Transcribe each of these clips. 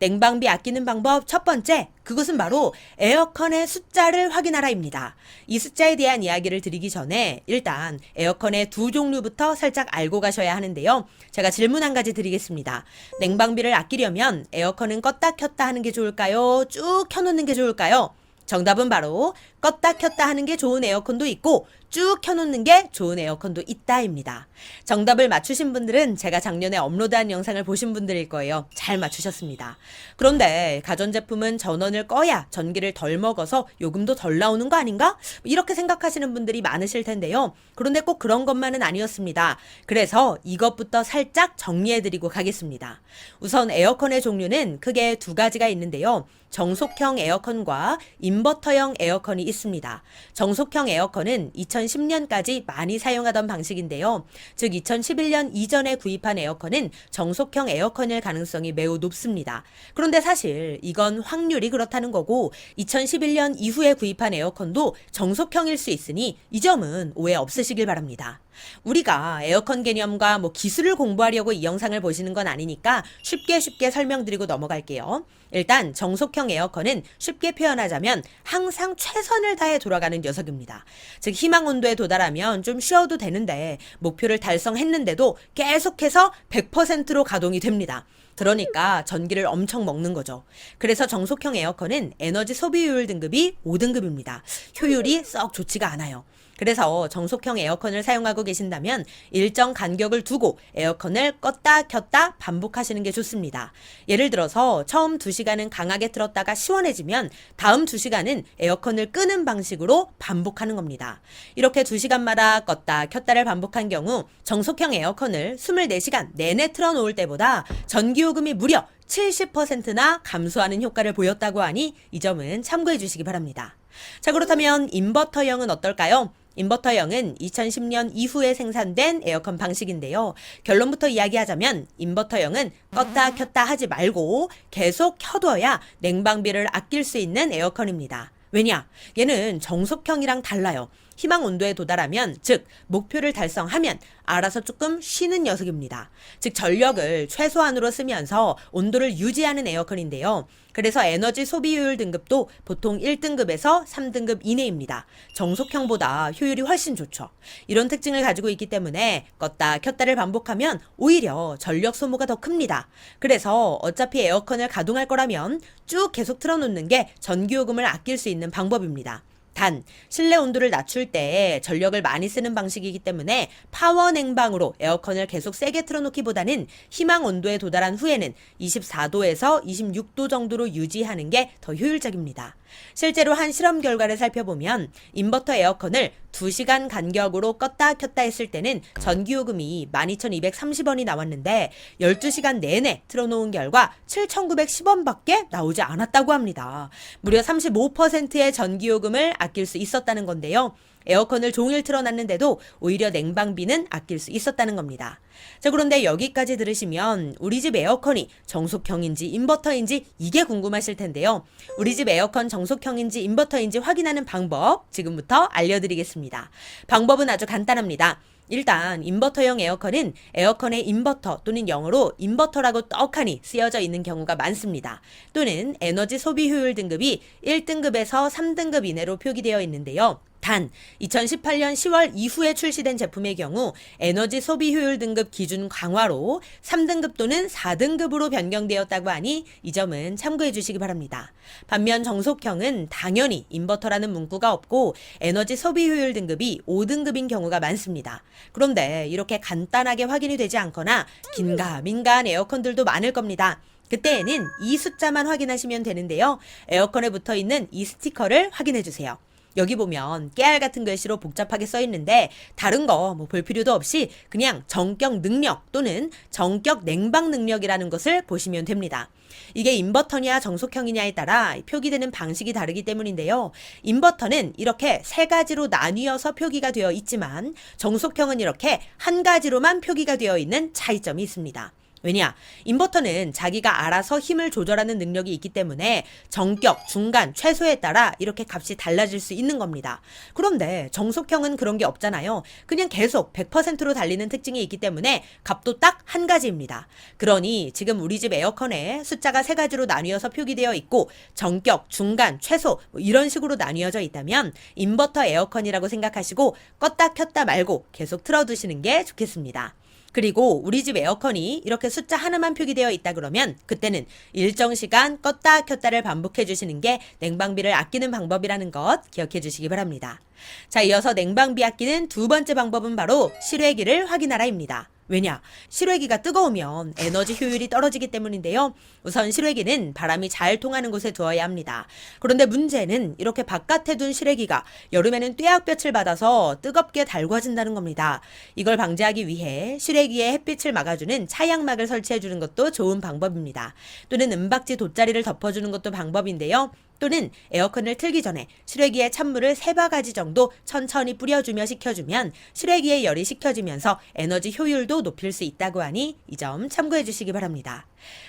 냉방비 아끼는 방법 첫 번째, 그것은 바로 에어컨의 숫자를 확인하라입니다. 이 숫자에 대한 이야기를 드리기 전에 일단 에어컨의 두 종류부터 살짝 알고 가셔야 하는데요. 제가 질문 한 가지 드리겠습니다. 냉방비를 아끼려면 에어컨은 껐다 켰다 하는 게 좋을까요? 쭉 켜놓는 게 좋을까요? 정답은 바로 껐다 켰다 하는 게 좋은 에어컨도 있고 쭉 켜놓는 게 좋은 에어컨도 있다입니다. 정답을 맞추신 분들은 제가 작년에 업로드한 영상을 보신 분들일 거예요. 잘 맞추셨습니다. 그런데 가전제품은 전원을 꺼야 전기를 덜 먹어서 요금도 덜 나오는 거 아닌가? 이렇게 생각하시는 분들이 많으실 텐데요. 그런데 꼭 그런 것만은 아니었습니다. 그래서 이것부터 살짝 정리해드리고 가겠습니다. 우선 에어컨의 종류는 크게 두 가지가 있는데요. 정속형 에어컨과 인버터형 에어컨이 있습니다. 정속형 에어컨은 2010년까지 많이 사용하던 방식인데요. 즉 2011년 이전에 구입한 에어컨은 정속형 에어컨일 가능성이 매우 높습니다. 그런데 사실 이건 확률이 그렇다는 거고 2011년 이후에 구입한 에어컨도 정속형일 수 있으니 이 점은 오해 없으시길 바랍니다. 우리가 에어컨 개념과 기술을 공부하려고 이 영상을 보시는 건 아니니까 쉽게 설명드리고 넘어갈게요. 일단 정속형 에어컨은 쉽게 표현하자면 항상 최선을 다해 돌아가는 녀석입니다. 즉 희망 온도에 도달하면 좀 쉬어도 되는데 목표를 달성했는데도 계속해서 100%로 가동이 됩니다. 그러니까 전기를 엄청 먹는 거죠. 그래서 정속형 에어컨은 에너지 소비효율 등급이 5등급입니다. 효율이 썩 좋지가 않아요. 그래서 정속형 에어컨을 사용하고 계신다면 일정 간격을 두고 에어컨을 껐다 켰다 반복하시는 게 좋습니다. 예를 들어서 처음 2시간은 강하게 틀었다가 시원해지면 다음 2시간은 에어컨을 끄는 방식으로 반복하는 겁니다. 이렇게 2시간마다 껐다 켰다를 반복한 경우 정속형 에어컨을 24시간 내내 틀어놓을 때보다 전기요금이 무려 70%나 감소하는 효과를 보였다고 하니 이 점은 참고해 주시기 바랍니다. 자, 그렇다면 인버터형은 어떨까요? 인버터형은 2010년 이후에 생산된 에어컨 방식인데요. 결론부터 이야기하자면 인버터형은 껐다 켰다 하지 말고 계속 켜둬야 냉방비를 아낄 수 있는 에어컨입니다. 왜냐? 얘는 정속형이랑 달라요. 희망 온도에 도달하면, 즉 목표를 달성하면 알아서 조금 쉬는 녀석입니다. 즉 전력을 최소한으로 쓰면서 온도를 유지하는 에어컨인데요. 그래서 에너지 소비효율 등급도 보통 1등급에서 3등급 이내입니다. 정속형보다 효율이 훨씬 좋죠. 이런 특징을 가지고 있기 때문에 껐다 켰다를 반복하면 오히려 전력 소모가 더 큽니다. 그래서 어차피 에어컨을 가동할 거라면 쭉 계속 틀어놓는 게 전기요금을 아낄 수 있는 방법입니다. 단, 실내 온도를 낮출 때 전력을 많이 쓰는 방식이기 때문에 파워 냉방으로 에어컨을 계속 세게 틀어놓기보다는 희망 온도에 도달한 후에는 24도에서 26도 정도로 유지하는 게 더 효율적입니다. 실제로 한 실험 결과를 살펴보면 인버터 에어컨을 2시간 간격으로 껐다 켰다 했을 때는 전기요금이 12,230원이 나왔는데 12시간 내내 틀어놓은 결과 7,910원밖에 나오지 않았다고 합니다. 무려 35%의 전기요금을 아낄 수 있었다는 건데요. 에어컨을 종일 틀어놨는데도 오히려 냉방비는 아낄 수 있었다는 겁니다. 자, 그런데 여기까지 들으시면 우리 집 에어컨이 정속형인지 인버터인지 이게 궁금하실 텐데요. 우리 집 에어컨 정속형인지 인버터인지 확인하는 방법 지금부터 알려드리겠습니다. 방법은 아주 간단합니다. 일단 인버터형 에어컨은 에어컨의 인버터 또는 영어로 인버터라고 떡하니 쓰여져 있는 경우가 많습니다. 또는 에너지 소비 효율 등급이 1등급에서 3등급 이내로 표기되어 있는데요. 단 2018년 10월 이후에 출시된 제품의 경우 에너지 소비 효율 등급 기준 강화로 3등급 또는 4등급으로 변경되었다고 하니 이 점은 참고해 주시기 바랍니다. 반면 정속형은 당연히 인버터라는 문구가 없고 에너지 소비 효율 등급이 5등급인 경우가 많습니다. 그런데 이렇게 간단하게 확인이 되지 않거나 긴가민가한 에어컨들도 많을 겁니다. 그때에는 이 숫자만 확인하시면 되는데요. 에어컨에 붙어 있는 이 스티커를 확인해 주세요. 여기 보면 깨알 같은 글씨로 복잡하게 써 있는데 다른 거 볼 필요도 없이 그냥 전격 능력 또는 전격 냉방 능력이라는 것을 보시면 됩니다. 이게 인버터냐 정속형이냐에 따라 표기되는 방식이 다르기 때문인데요. 인버터는 이렇게 세 가지로 나뉘어서 표기가 되어 있지만 정속형은 이렇게 한 가지로만 표기가 되어 있는 차이점이 있습니다. 왜냐? 인버터는 자기가 알아서 힘을 조절하는 능력이 있기 때문에 정격, 중간, 최소에 따라 이렇게 값이 달라질 수 있는 겁니다. 그런데 정속형은 그런 게 없잖아요. 그냥 계속 100%로 달리는 특징이 있기 때문에 값도 딱 한 가지입니다. 그러니 지금 우리 집 에어컨에 숫자가 세 가지로 나뉘어서 표기되어 있고 정격, 중간, 최소 이런 식으로 나뉘어져 있다면 인버터 에어컨이라고 생각하시고 껐다 켰다 말고 계속 틀어두시는 게 좋겠습니다. 그리고 우리 집 에어컨이 이렇게 숫자 하나만 표기되어 있다 그러면 그때는 일정 시간 껐다 켰다를 반복해 주시는 게 냉방비를 아끼는 방법이라는 것 기억해 주시기 바랍니다. 자, 이어서 냉방비 아끼는 두 번째 방법은 바로 실외기를 확인하라입니다. 왜냐? 실외기가 뜨거우면 에너지 효율이 떨어지기 때문인데요. 우선 실외기는 바람이 잘 통하는 곳에 두어야 합니다. 그런데 문제는 이렇게 바깥에 둔 실외기가 여름에는 뙤약볕을 받아서 뜨겁게 달궈진다는 겁니다. 이걸 방지하기 위해 실외기에 햇빛을 막아주는 차양막을 설치해주는 것도 좋은 방법입니다. 또는 은박지 돗자리를 덮어주는 것도 방법인데요. 또는 에어컨을 틀기 전에 실외기에 찬물을 3바가지 정도 천천히 뿌려주며 식혀주면 실외기의 열이 식혀지면서 에너지 효율도 높일 수 있다고 하니 이 점 참고해 주시기 바랍니다.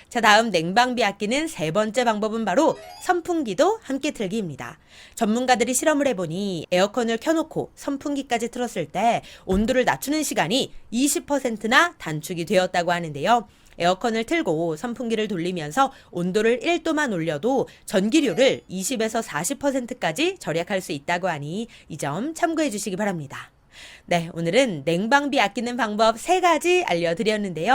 자, 다음 냉방비 아끼는 세 번째 방법은 바로 선풍기도 함께 틀기입니다. 전문가들이 실험을 해보니 에어컨을 켜놓고 선풍기까지 틀었을 때 온도를 낮추는 시간이 20%나 단축이 되었다고 하는데요. 에어컨을 틀고 선풍기를 돌리면서 온도를 1도만 올려도 전기료를 20에서 40%까지 절약할 수 있다고 하니 이 점 참고해 주시기 바랍니다. 네, 오늘은 냉방비 아끼는 방법 3가지 알려드렸는데요.